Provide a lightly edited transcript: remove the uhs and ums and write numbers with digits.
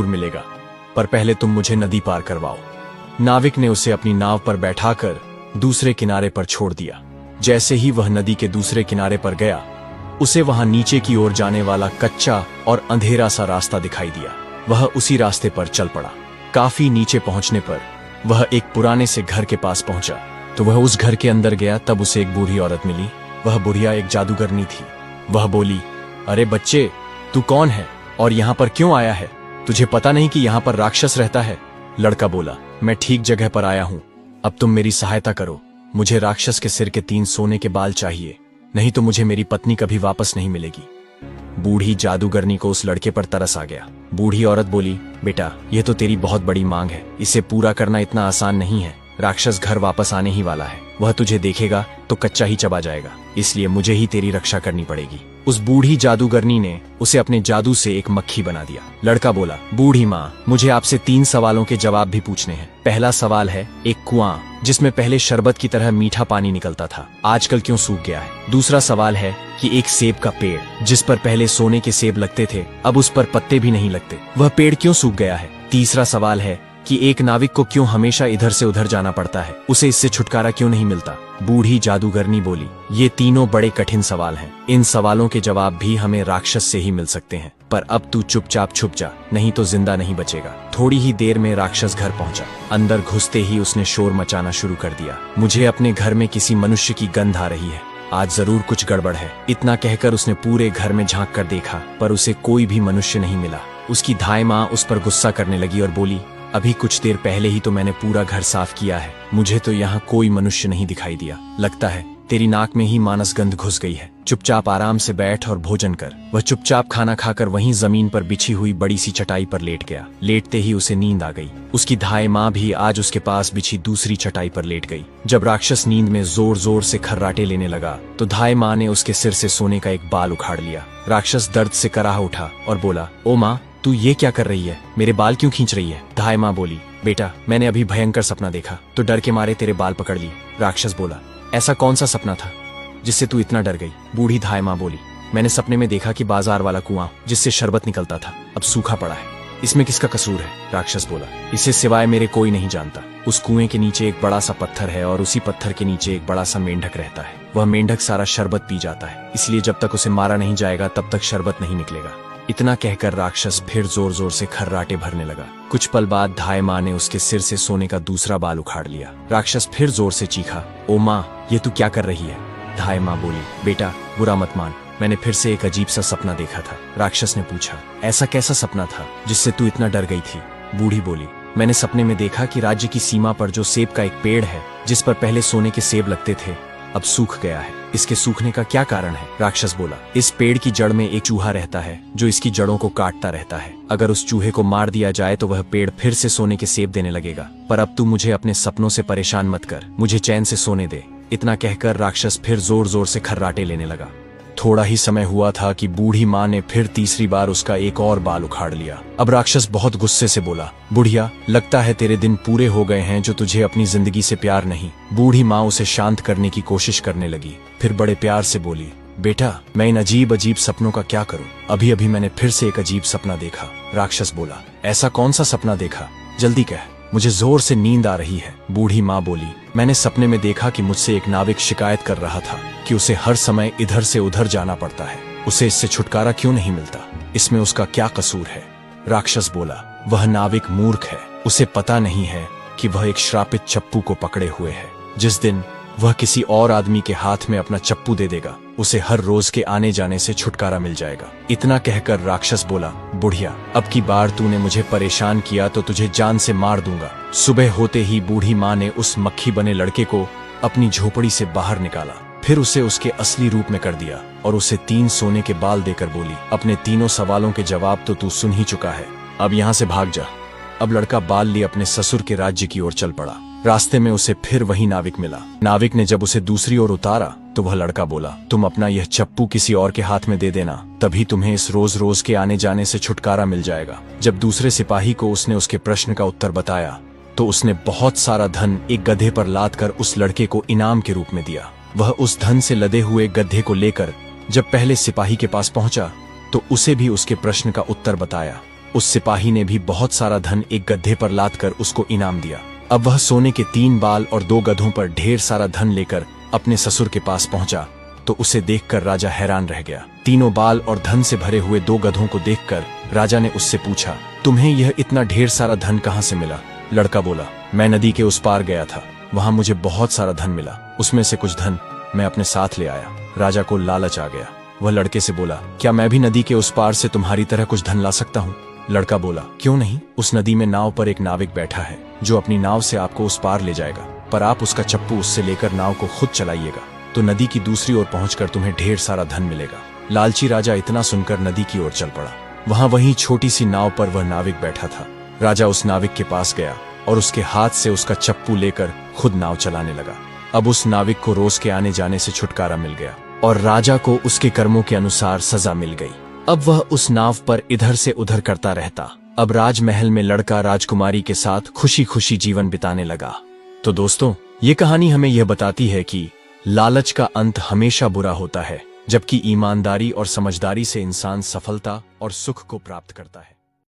जरूर मिलेगा, पर पहले तुम मुझे नदी पार करवाओ। नाविक ने उसे अपनी नाव पर बैठाकर दूसरे किनारे पर छोड़ दिया। जैसे ही वह नदी के दूसरे किनारे पर गया, उसे वहां नीचे की ओर जाने वाला कच्चा और अंधेरा सा रास्ता दिखाई दिया। वह उसी रास्ते पर चल पड़ा। काफी नीचे पहुंचने पर वह एक पुराने से घर के पास पहुंचा, तो वह उस घर के अंदर गया। तब उसे एक बूढ़ी औरत मिली। वह बुढ़िया एक जादूगरनी थी। वह बोली, अरे बच्चे, तू कौन है और यहाँ पर क्यों आया है? तुझे पता नहीं कि यहाँ पर राक्षस रहता है? लड़का बोला, मैं ठीक जगह पर आया हूँ। अब तुम मेरी सहायता करो। मुझे राक्षस के सिर के 3 सोने के बाल चाहिए, नहीं तो मुझे मेरी पत्नी कभी वापस नहीं मिलेगी। बूढ़ी जादूगरनी को उस लड़के पर तरस आ गया। बूढ़ी औरत बोली, बेटा, यह तो तेरी बहुत बड़ी मांग है, इसे पूरा करना इतना आसान नहीं है। राक्षस घर वापस आने ही वाला है। वह तुझे देखेगा तो कच्चा ही चबा जाएगा, इसलिए मुझे ही तेरी रक्षा करनी पड़ेगी। उस बूढ़ी जादूगरनी ने उसे अपने जादू से एक मक्खी बना दिया। लड़का बोला, बूढ़ी माँ, मुझे आपसे 3 सवालों के जवाब भी पूछने हैं। पहला सवाल है, एक कुआं जिसमें पहले शरबत की तरह मीठा पानी निकलता था, आजकल क्यों सूख गया है? दूसरा सवाल है कि एक सेब का पेड़ जिस पर पहले सोने के सेब लगते थे, अब उस पर पत्ते भी नहीं लगते, वह पेड़ क्यों सूख गया है? तीसरा सवाल है कि एक नाविक को क्यों हमेशा इधर से उधर जाना पड़ता है, उसे इससे छुटकारा क्यों नहीं मिलता? बूढ़ी जादूगरनी बोली, ये तीनों बड़े कठिन सवाल हैं। इन सवालों के जवाब भी हमें राक्षस से ही मिल सकते हैं, पर अब तू चुपचाप छुप जा, नहीं तो जिंदा नहीं बचेगा। थोड़ी ही देर में राक्षस घर पहुंचा। अंदर घुसते ही उसने शोर मचाना शुरू कर दिया। मुझे अपने घर में किसी मनुष्य की गंध आ रही है, आज जरूर कुछ गड़बड़ है। इतना कहकर उसने पूरे घर में झांक कर देखा, पर उसे कोई भी मनुष्य नहीं मिला। उसकी धाई माँ उस पर गुस्सा करने लगी और बोली, अभी कुछ देर पहले ही तो मैंने पूरा घर साफ किया है, मुझे तो यहाँ कोई मनुष्य नहीं दिखाई दिया। लगता है तेरी नाक में ही मानस गंध घुस गई है। चुपचाप आराम से बैठ और भोजन कर। वह चुपचाप खाना खाकर वहीं जमीन पर बिछी हुई बड़ी सी चटाई पर लेट गया। लेटते ही उसे नींद आ गई। उसकी धाई माँ भी आज उसके पास बिछी दूसरी चटाई पर लेट गई। जब राक्षस नींद में जोर जोर से खर्राटे लेने लगा, तो धाई माँ ने उसके सिर से सोने का एक बाल उखाड़ लिया। राक्षस दर्द से कराह उठा और बोला, ओ माँ, तू ये क्या कर रही है? मेरे बाल क्यों खींच रही है? धाई माँ बोली, बेटा, मैंने अभी भयंकर सपना देखा, तो डर के मारे तेरे बाल पकड़ लिए। राक्षस बोला, ऐसा कौन सा सपना था जिससे तू इतना डर गई? बूढ़ी धाई माँ बोली, मैंने सपने में देखा कि बाजार वाला कुआं जिससे शरबत निकलता था अब सूखा पड़ा है। इसमें किसका कसूर है? राक्षस बोला, इसे सिवाय मेरे कोई नहीं जानता। उस कुएं के नीचे एक बड़ा सा पत्थर है और उसी पत्थर के नीचे एक बड़ा सा मेंढक रहता है। वह मेंढक सारा शरबत पी जाता है, इसलिए जब तक उसे मारा नहीं जाएगा तब तक शरबत नहीं निकलेगा। इतना कहकर राक्षस फिर जोर जोर से खर्राटे भरने लगा। कुछ पल बाद धाई माँ ने उसके सिर से सोने का दूसरा बाल उखाड़ लिया। राक्षस फिर जोर से चीखा, ओ माँ, ये तू क्या कर रही है? धाई माँ बोली, बेटा, बुरा मत मान, मैंने फिर से एक अजीब सा सपना देखा था। राक्षस ने पूछा, ऐसा कैसा सपना था जिससे तू इतना डर गई थी? बूढ़ी बोली, मैंने सपने में देखा कि राज्य की सीमा पर जो सेब का एक पेड़ है जिस पर पहले सोने के सेब लगते थे, अब सूख गया है। इसके सूखने का क्या कारण है? राक्षस बोला, इस पेड़ की जड़ में एक चूहा रहता है जो इसकी जड़ों को काटता रहता है। अगर उस चूहे को मार दिया जाए तो वह पेड़ फिर से सोने के सेब देने लगेगा। पर अब तू मुझे अपने सपनों से परेशान मत कर, मुझे चैन से सोने दे। इतना कहकर राक्षस फिर जोर जोर से खर्राटे लेने लगा। थोड़ा ही समय हुआ था कि बूढ़ी माँ ने फिर तीसरी बार उसका एक और बाल उखाड़ लिया। अब राक्षस बहुत गुस्से से बोला, बुढ़िया, लगता है तेरे दिन पूरे हो गए हैं जो तुझे अपनी जिंदगी से प्यार नहीं। बूढ़ी माँ उसे शांत करने की कोशिश करने लगी, फिर बड़े प्यार से बोली, बेटा, मैं इन अजीब अजीब सपनों का क्या करूं? अभी अभी मैंने फिर से एक अजीब सपना देखा। राक्षस बोला, ऐसा कौन सा सपना देखा? जल्दी कह, मुझे जोर से नींद आ रही है। बूढ़ी माँ बोली, मैंने सपने में देखा कि मुझसे एक नाविक शिकायत कर रहा था कि उसे हर समय इधर से उधर जाना पड़ता है, उसे इससे छुटकारा क्यों नहीं मिलता? इसमें उसका क्या कसूर है? राक्षस बोला, वह नाविक मूर्ख है, उसे पता नहीं है कि वह एक श्रापित चप्पू को पकड़े हुए है। जिस दिन वह किसी और आदमी के हाथ में अपना चप्पू दे देगा, उसे हर रोज के आने जाने से छुटकारा मिल जाएगा। इतना कहकर राक्षस बोला, बुढ़िया, अब की बार तूने मुझे परेशान किया तो तुझे जान से मार दूंगा। सुबह होते ही बूढ़ी माँ ने उस मक्खी बने लड़के को अपनी झोपड़ी से बाहर निकाला, फिर उसे उसके असली रूप में कर दिया और उसे 3 सोने के बाल देकर बोली, अपने तीनों सवालों के जवाब तो तू सुन ही चुका है, अब यहाँ से भाग जा। अब लड़का बाल लिए अपने ससुर के राज्य की ओर चल पड़ा। रास्ते में उसे फिर वही नाविक मिला। नाविक ने जब उसे दूसरी ओर उतारा तो वह लड़का बोला, तुम अपना यह चप्पू किसी और के हाथ में दे देना, तभी तुम्हें इस रोज रोज के आने जाने से छुटकारा मिल जाएगा। जब दूसरे सिपाही को उसने उसके प्रश्न का उत्तर बताया तो उसने बहुत सारा धन एक गधे पर लाद कर उस लड़के को इनाम के रूप में दिया। वह उस धन से लदे हुए गधे को लेकर जब पहले सिपाही के पास पहुंचा तो उसे भी उसके प्रश्न का उत्तर बताया। उस सिपाही ने भी बहुत सारा धन एक गड्ढे पर लाद कर उसको इनाम दिया। अब वह सोने के 3 बाल और 2 गधों पर ढेर सारा धन लेकर अपने ससुर के पास पहुंचा तो उसे देखकर राजा हैरान रह गया। तीनों बाल और धन से भरे हुए 2 गधों को देखकर राजा ने उससे पूछा, तुम्हें यह इतना ढेर सारा धन कहाँ से मिला? लड़का बोला, मैं नदी के उस पार गया था, वहां मुझे बहुत सारा धन मिला, उसमें से कुछ धन मैं अपने साथ ले आया। राजा को लालच आ गया। वह लड़के से बोला, क्या मैं भी नदी के उस पार से तुम्हारी तरह कुछ धन ला सकता हूँ? लड़का बोला, क्यों नहीं। उस नदी में नाव पर एक नाविक बैठा है जो अपनी नाव से आपको उस पार ले जाएगा, पर आप उसका चप्पू उससे लेकर नाव को खुद चलाइएगा तो नदी की दूसरी ओर पहुंचकर तुम्हें ढेर सारा धन मिलेगा। लालची राजा इतना सुनकर नदी की ओर चल पड़ा। वहीं छोटी सी नाव पर वह नाविक बैठा था। राजा उस नाविक के पास गया और उसके हाथ से उसका चप्पू लेकर खुद नाव चलाने लगा। अब उस नाविक को रोज के आने जाने से छुटकारा मिल गया और राजा को उसके कर्मों के अनुसार सजा मिल गई। अब वह उस नाव पर इधर से उधर करता रहता। अब राजमहल में लड़का राजकुमारी के साथ खुशी खुशी जीवन बिताने लगा। तो दोस्तों, ये कहानी हमें यह बताती है कि लालच का अंत हमेशा बुरा होता है, जबकि ईमानदारी और समझदारी से इंसान सफलता और सुख को प्राप्त करता है।